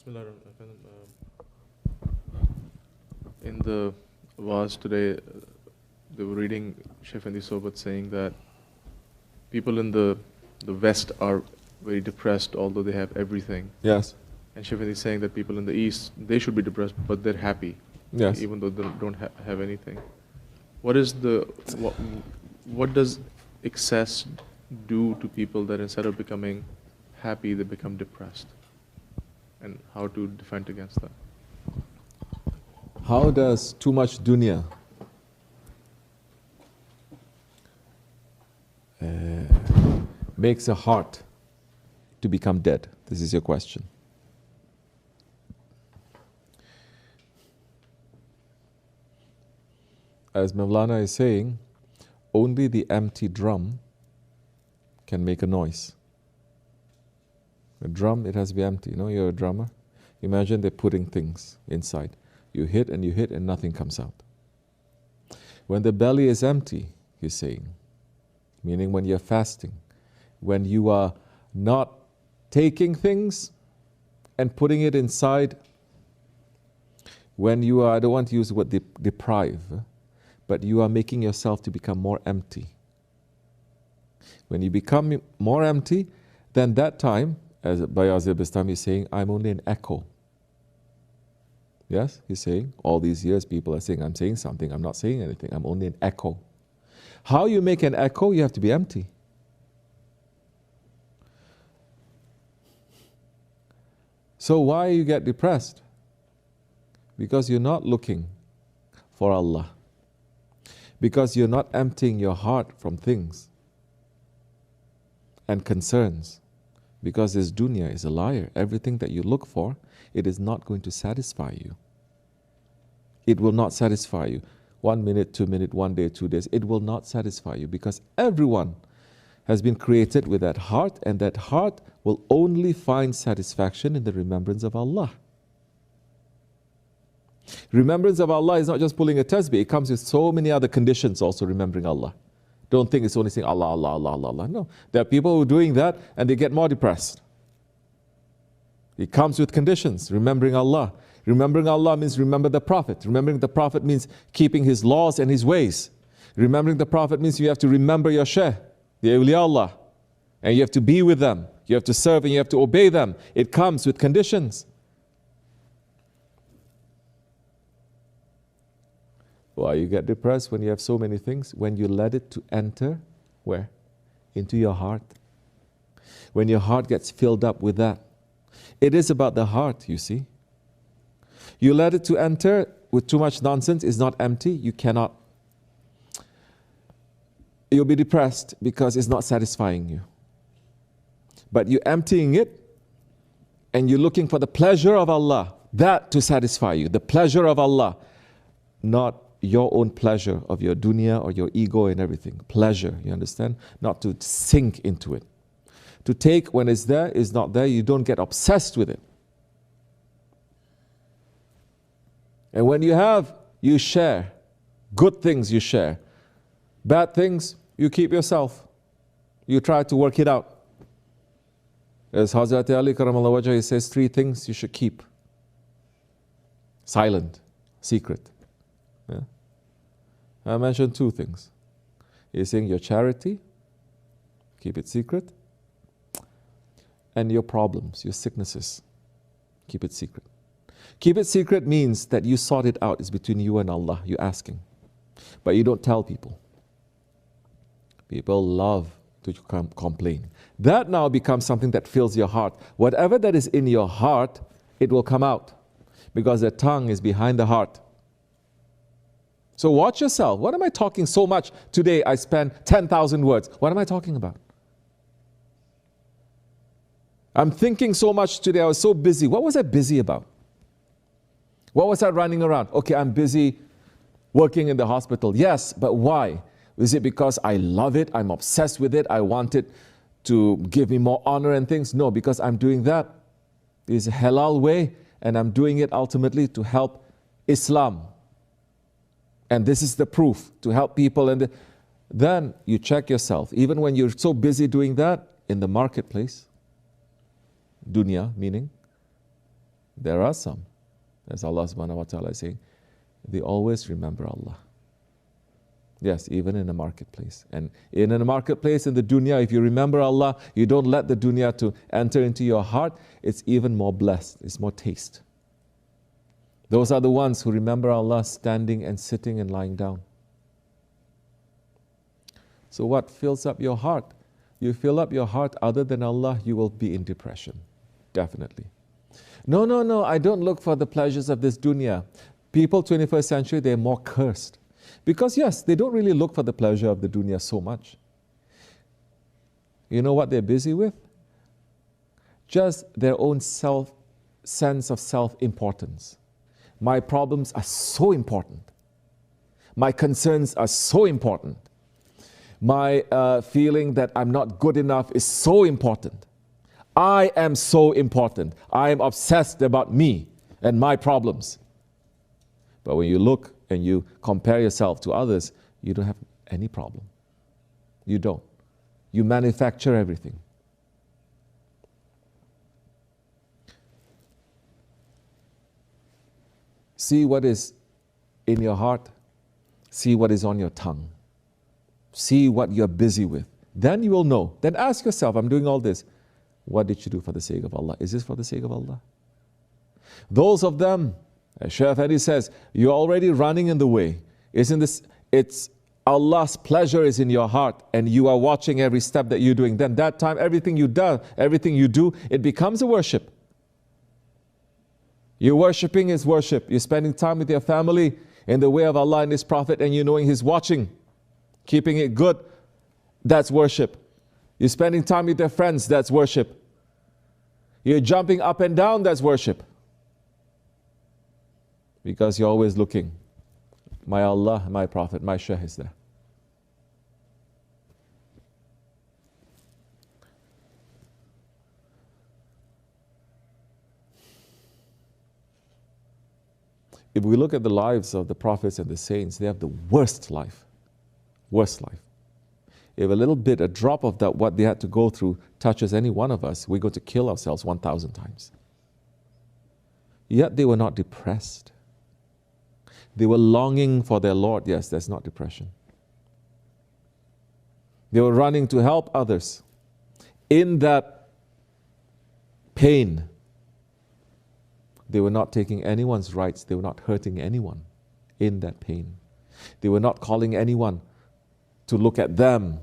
In the Waz today, they were reading Shefendi Sobat saying that people in the West are very depressed, although they have everything. Yes. And Shefendi is saying that people in the East, they should be depressed, but they're happy, Yes. even though they don't have anything. What does excess do to people that instead of becoming happy, they become depressed? And how to defend against that? How does too much dunya makes a heart to become dead? This is your question. As Mawlana is saying, only the empty drum can make a noise. A drum, it has to be empty. You know, you're a drummer. Imagine they're putting things inside. You hit and nothing comes out. When the belly is empty, he's saying, meaning when you're fasting, when you are not taking things and putting it inside, when you are, I don't want to use the word deprive, but you are making yourself to become more empty. When you become more empty, then that time, as Bayazir Bistami is saying, I'm only an echo. Yes, he's saying, all these years people are saying, I'm saying something, I'm not saying anything, I'm only an echo. How you make an echo? You have to be empty. So why you get depressed? Because you're not looking for Allah. Because you're not emptying your heart from things and concerns. Because this dunya is a liar. Everything that you look for, it is not going to satisfy you. It will not satisfy you. 1 minute, 2 minutes, 1 day, 2 days. It will not satisfy you because everyone has been created with that heart, and that heart will only find satisfaction in the remembrance of Allah. Remembrance of Allah is not just pulling a tasbih. It comes with so many other conditions also, remembering Allah. Don't think it's only saying Allah, Allah, Allah, Allah, Allah. No. There are people who are doing that and they get more depressed. It comes with conditions, remembering Allah. Remembering Allah means remember the Prophet. Remembering the Prophet means keeping his laws and his ways. Remembering the Prophet means you have to remember your Shaykh, the awliya Allah. And you have to be with them. You have to serve and you have to obey them. It comes with conditions. Why you get depressed when you have so many things? When you let it to enter, where? Into your heart. When your heart gets filled up with that. It is about the heart, you see. You let it to enter with too much nonsense, it's not empty, you cannot. You'll be depressed because it's not satisfying you. But you're emptying it and you're looking for the pleasure of Allah, that to satisfy you, the pleasure of Allah, not your own pleasure of your dunya or your ego and everything. Pleasure, you understand? Not to sink into it. To take when it's there, is not there, you don't get obsessed with it. And when you have, you share. Good things you share. Bad things, you keep yourself. You try to work it out. As Hazrat Ali Karamallah Wajah, he says 3 things you should keep. Silent, secret. Yeah. I mentioned 2 things. He's saying your charity, keep it secret. And your problems, your sicknesses, keep it secret. Keep it secret means that you sort it out. It's between you and Allah. You're asking. But you don't tell people. People love to complain. That now becomes something that fills your heart. Whatever that is in your heart, it will come out. Because the tongue is behind the heart. So watch yourself. What am I talking so much? Today I spent 10,000 words. What am I talking about? I'm thinking so much today. I was so busy. What was I busy about? What was I running around? Okay, I'm busy working in the hospital. Yes, but why? Is it because I love it? I'm obsessed with it? I want it to give me more honor and things? No, because I'm doing that. It's a halal way, and I'm doing it ultimately to help Islam. And this is the proof, to help people. And then you check yourself. Even when you're so busy doing that, in the marketplace, dunya meaning, There are some, as Allah subhanahu wa ta'ala is saying, they always remember Allah. Yes, even in a marketplace. And in a marketplace, in the dunya, if you remember Allah, you don't let the dunya to enter into your heart, it's even more blessed, it's more taste. Those are the ones who remember Allah standing and sitting and lying down. So what fills up your heart? You fill up your heart other than Allah, you will be in depression. Definitely. No, I don't look for the pleasures of this dunya. People, 21st century, they're more cursed. Because yes, they don't really look for the pleasure of the dunya so much. You know what they're busy with? Just their own sense of self-importance. My problems are so important. My concerns are so important. My feeling that I'm not good enough is so important. I am so important. I am obsessed about me and my problems. But when you look and you compare yourself to others, you don't have any problem. You don't. You manufacture everything. See what is in your heart. See what is on your tongue. See what you're busy with. Then you will know. Then ask yourself, I'm doing all this. What did you do for the sake of Allah? Is this for the sake of Allah? Those of them, as Shaykh Afandi says, you're already running in the way. Isn't this? It's Allah's pleasure is in your heart and you are watching every step that you're doing. Then that time, everything you do, it becomes a worship. You're worshipping His worship. You're spending time with your family in the way of Allah and His Prophet and you knowing He's watching, keeping it good. That's worship. You're spending time with your friends. That's worship. You're jumping up and down. That's worship. Because you're always looking. My Allah, my Prophet, my Shaykh is there. If we look at the lives of the prophets and the saints, they have the worst life. Worst life. If a drop of that, what they had to go through, touches any one of us, we're going to kill ourselves 1,000 times. Yet they were not depressed. They were longing for their Lord. Yes, that's not depression. They were running to help others. In that pain, they were not taking anyone's rights. They were not hurting anyone in that pain. They were not calling anyone to look at them,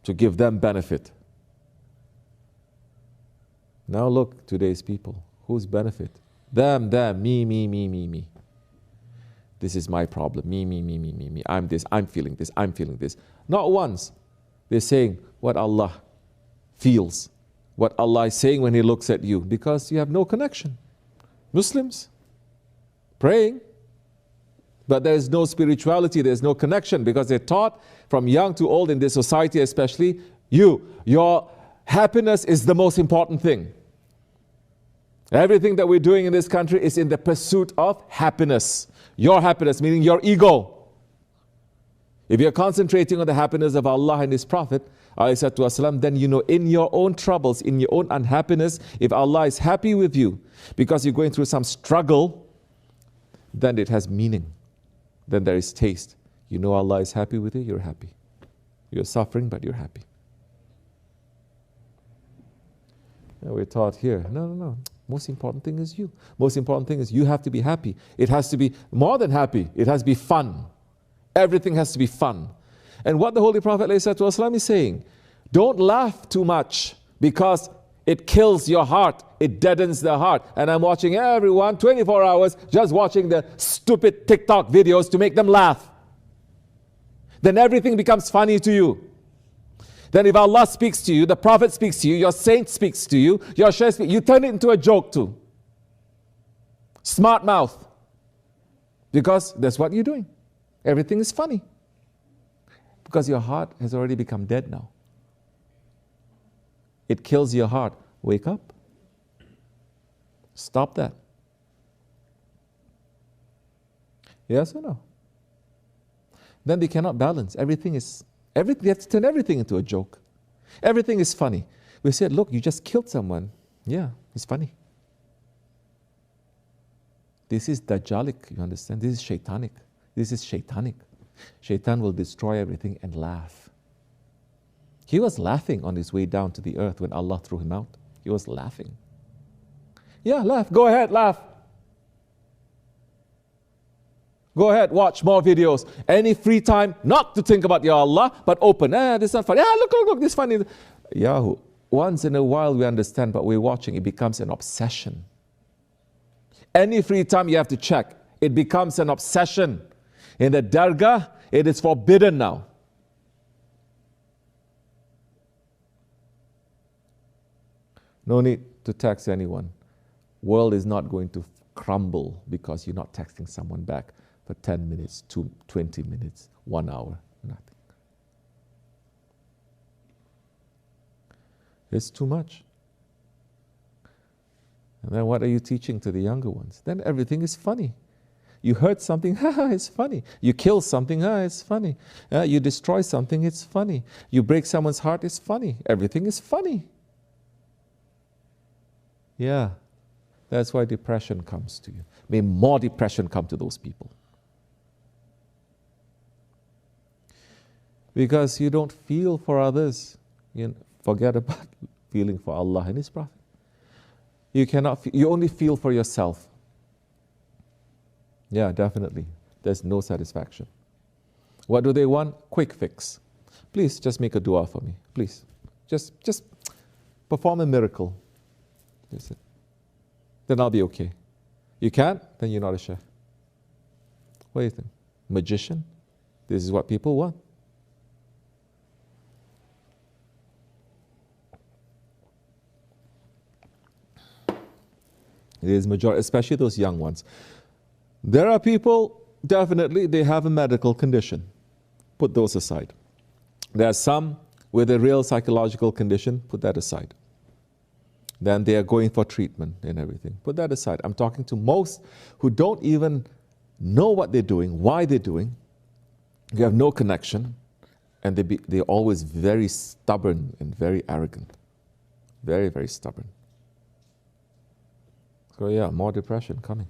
to give them benefit. Now look, today's people. Whose benefit? Them, me. This is my problem. Me. I'm this, I'm feeling this. Not once. They're saying what Allah feels, what Allah is saying when He looks at you, because you have no connection. Muslims, praying, but there is no spirituality, there is no connection, because they're taught from young to old in this society especially, your happiness is the most important thing. Everything that we're doing in this country is in the pursuit of happiness. Your happiness, meaning your ego. If you're concentrating on the happiness of Allah and His Prophet, then you know in your own troubles, in your own unhappiness, if Allah is happy with you because you're going through some struggle, then it has meaning. Then there is taste. You know Allah is happy with you, you're happy. You're suffering, but you're happy. And we're taught here, no. Most important thing is you. Most important thing is you have to be happy. It has to be more than happy. It has to be fun. Everything has to be fun. And what the Holy Prophet ﷺ is saying, don't laugh too much because it kills your heart. It deadens the heart. And I'm watching everyone 24 hours just watching the stupid TikTok videos to make them laugh. Then everything becomes funny to you. Then if Allah speaks to you, the Prophet speaks to you, your saint speaks to you, your Shaykh speaks, you turn it into a joke too. Smart mouth. Because that's what you're doing. Everything is funny. Because your heart has already become dead now. It kills your heart. Wake up. Stop that. Yes or no? Then they cannot balance. They have to turn everything into a joke. Everything is funny. We said, look, you just killed someone. Yeah, it's funny. This is Dajjalic, you understand? This is Shaitanic. This is Shaitanic. Shaitan will destroy everything and laugh. He was laughing on his way down to the earth when Allah threw him out. He was laughing. Yeah, laugh. Go ahead, laugh. Go ahead, watch more videos. Any free time, not to think about Ya Allah, but open. This is not funny. Look, this is funny. Yahoo. Once in a while we understand, but we're watching. It becomes an obsession. Any free time you have to check. It becomes an obsession. In the dargah, it is forbidden now. No need to text anyone. World is not going to crumble because you're not texting someone back for 10 minutes, 20 minutes, 1 hour, nothing. It's too much. And then what are you teaching to the younger ones? Then everything is funny. You hurt something, it's funny. You kill something, it's funny. You destroy something, it's funny. You break someone's heart, it's funny. Everything is funny. Yeah, that's why depression comes to you. May more depression come to those people. Because you don't feel for others. Forget about feeling for Allah and His Prophet. You only feel for yourself. Yeah, definitely. There's no satisfaction. What do they want? Quick fix. Please just make a dua for me. Please. Just perform a miracle. That's it. Then I'll be okay. You can't? Then you're not a sheikh. What do you think? Magician? This is what people want. It is majority, especially those young ones. There are people, definitely, they have a medical condition. Put those aside. There are some with a real psychological condition. Put that aside. Then they are going for treatment and everything. Put that aside. I'm talking to most who don't even know what they're doing, why they're doing. You have no connection. And they're always very stubborn and very arrogant. Very, very stubborn. So yeah, more depression coming.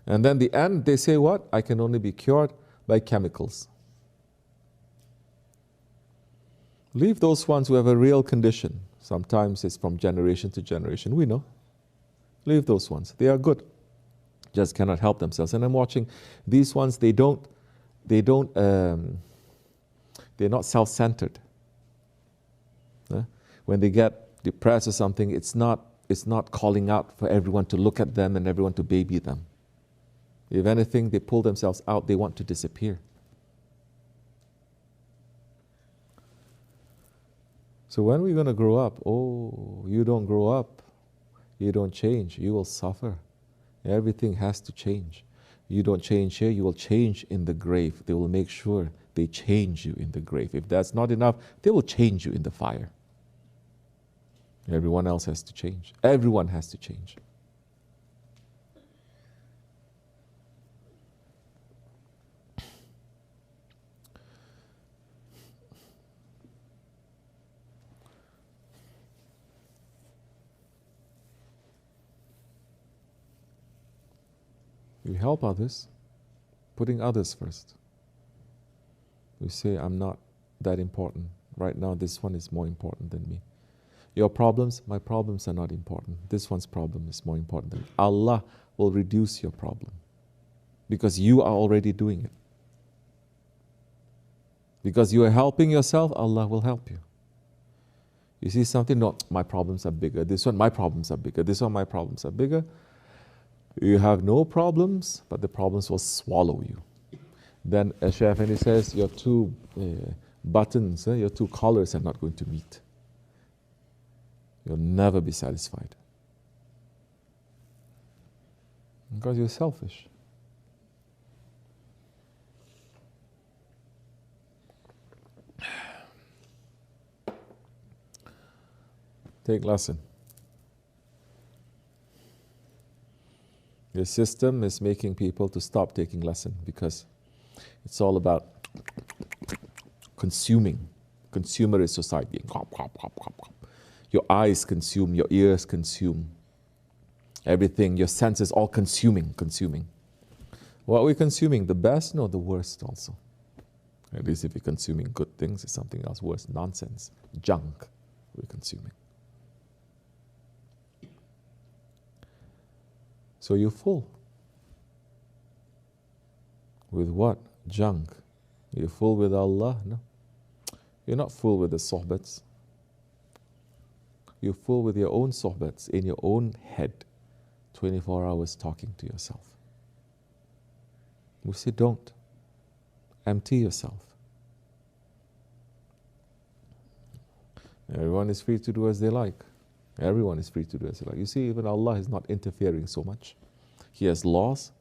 And then the end, they say what? I can only be cured by chemicals. Leave those ones who have a real condition. Sometimes it's from generation to generation. We know. Leave those ones. They are good. Just cannot help themselves. And I'm watching these ones, they're not self-centered. When they get depressed or something, it's not calling out for everyone to look at them and everyone to baby them. If anything, they pull themselves out, they want to disappear. So when are we going to grow up? Oh, you don't grow up. You don't change. You will suffer. Everything has to change. You don't change here, you will change in the grave. They will make sure they change you in the grave. If that's not enough, they will change you in the fire. Everyone else has to change. Everyone has to change. You help others, putting others first. You say, I'm not that important. Right now, this one is more important than me. Your problems, my problems are not important. This one's problem is more important than me. Allah will reduce your problem because you are already doing it. Because you are helping yourself, Allah will help you. You see something, no, my problems are bigger. This one, my problems are bigger. This one, my problems are bigger. You have no problems, but the problems will swallow you. Then Shaykh Effendi says, your two buttons, your two collars are not going to meet. You'll never be satisfied. Because you're selfish. Take lesson. The system is making people to stop taking lesson because it's all about consuming. Consumerist society. Your eyes consume, your ears consume. Everything, your senses all consuming. What are we consuming? The best? No, the worst also. At least if you're consuming good things, it's something else worse. Nonsense, junk we're consuming. So you're full. With what? Junk. You're full with Allah? No. You're not full with the sohbats. You're full with your own sohbats in your own head. 24 hours talking to yourself. We say don't. Empty yourself. Everyone is free to do as they like. Everyone is free to do as they like. You see, even Allah is not interfering so much. He has laws,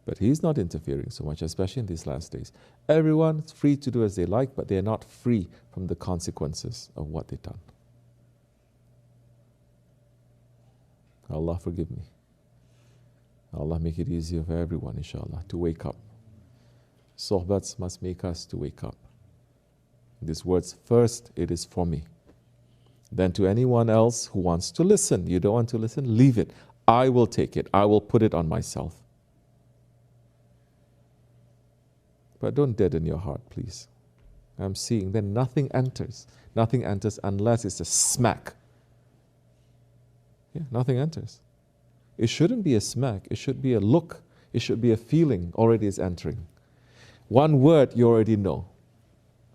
but He's not interfering so much, especially in these last days. Everyone is free to do as they like, but they are not free from the consequences of what they've done. Allah forgive me. Allah make it easier for everyone, inshallah, to wake up. Sohbats must make us to wake up. These words, first, it is for me. Then to anyone else who wants to listen. You don't want to listen? Leave it. I will take it. I will put it on myself. But don't deaden your heart, please. I'm seeing then nothing enters. Nothing enters unless it's a smack. Yeah, nothing enters. It shouldn't be a smack. It should be a look. It should be a feeling already is entering. One word you already know.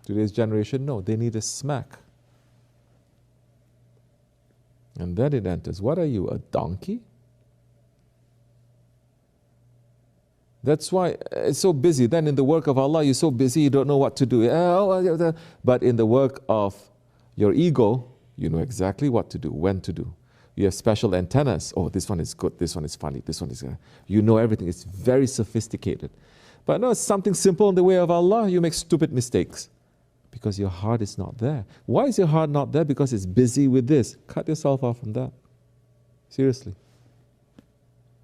Today's generation, no. They need a smack. And then it enters. What are you, a donkey? That's why it's so busy. Then in the work of Allah, you're so busy, you don't know what to do. But in the work of your ego, you know exactly what to do, when to do. You have special antennas. Oh, this one is good, this one is funny, this one is... You know everything. It's very sophisticated. But no, it's something simple in the way of Allah. You make stupid mistakes because your heart is not there. Why is your heart not there? Because it's busy with this. Cut yourself off from that. Seriously.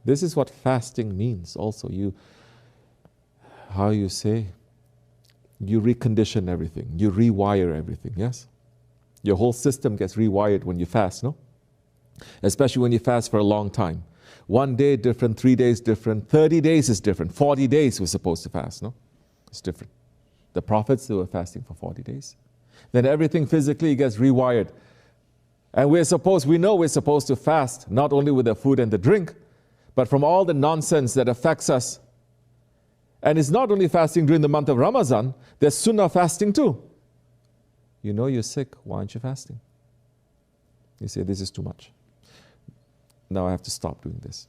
This is what fasting means also. You recondition everything. You rewire everything, yes? Your whole system gets rewired when you fast, no? Especially when you fast for a long time. 1 day different, 3 days different, 30 days is different, 40 days we're supposed to fast, no? It's different. The prophets, they were fasting for 40 days. Then everything physically gets rewired. And we know we're supposed to fast, not only with the food and the drink, but from all the nonsense that affects us. And it's not only fasting during the month of Ramadan, there's sunnah fasting too. You know you're sick, why aren't you fasting? You say, this is too much. Now I have to stop doing this.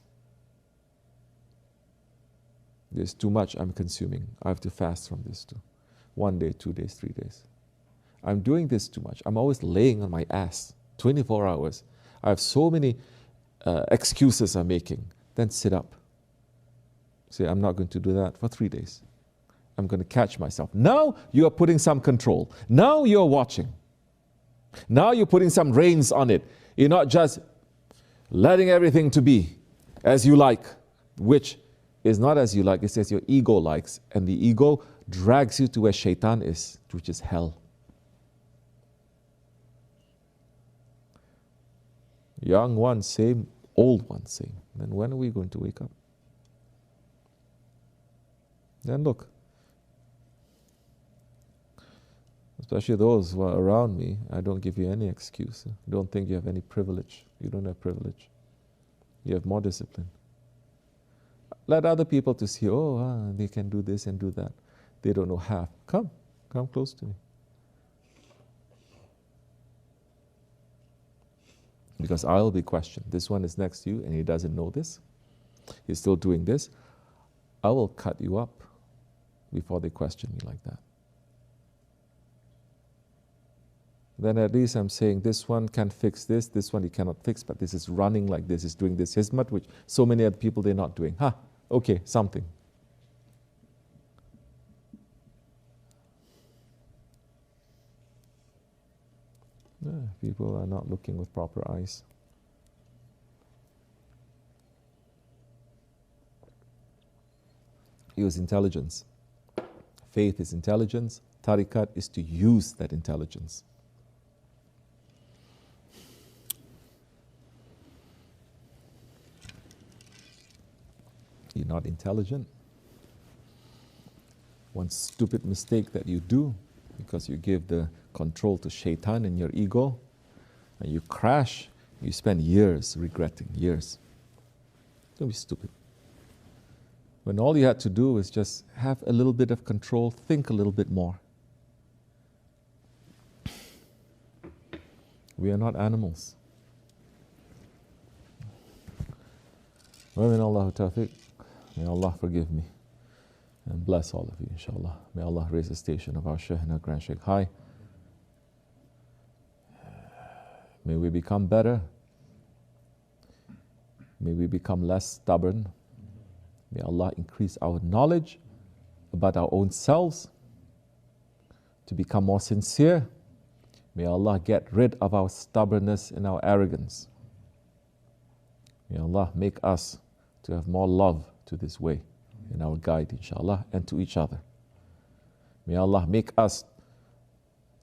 There's too much I'm consuming. I have to fast from this too. 1 day, 2 days, 3 days. I'm doing this too much. I'm always laying on my ass, 24 hours. I have so many excuses I'm making. Then sit up. Say, I'm not going to do that for 3 days. I'm going to catch myself. Now you are putting some control. Now you're watching. Now you're putting some reins on it. You're not just letting everything to be as you like, which is not as you like. It says your ego likes, and the ego drags you to where shaitan is, which is hell. Young one, same. Old one, same. Then when are we going to wake up? Then look. Especially those who are around me, I don't give you any excuse. Don't think you have any privilege. You don't have privilege. You have more discipline. Let other people to see, they can do this and do that. They don't know half. Come close to me. Because I'll be questioned. This one is next to you and he doesn't know this. He's still doing this. I will cut you up before they question me like that. Then at least I'm saying this one can fix this one he cannot fix, but this is running like this, is doing this hizmat, which so many other people they're not doing. Okay, something. People are not looking with proper eyes. Use intelligence. Faith is intelligence. Tariqat is to use that intelligence. You're not intelligent. One stupid mistake that you do because you give the control to shaitan and your ego, and you crash, you spend years regretting, years. Don't be stupid. When all you had to do is just have a little bit of control, think a little bit more. We are not animals. Wa min Allahu tawfiq. May Allah forgive me and bless all of you, inshallah. May Allah raise the station of our Shaykh and our Grand Shaykh high. May we become better. May we become less stubborn. May Allah increase our knowledge about our own selves to become more sincere. May Allah get rid of our stubbornness and our arrogance. May Allah make us to have more love to this way in our guide, inshallah, and to each other. May Allah make us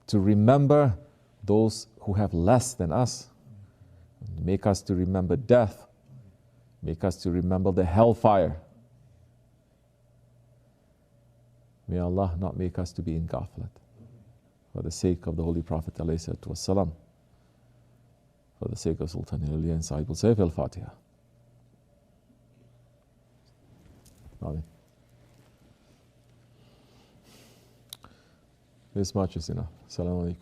to remember those who have less than us. Make us to remember death. Make us to remember the hellfire. May Allah not make us to be in ghaflat. For the sake of the Holy Prophet ﷺ, for the sake of Sultan al-Awliya and Sahib al-Sayf al-Fatiha. Amen. This much is enough. Assalamu alaikum.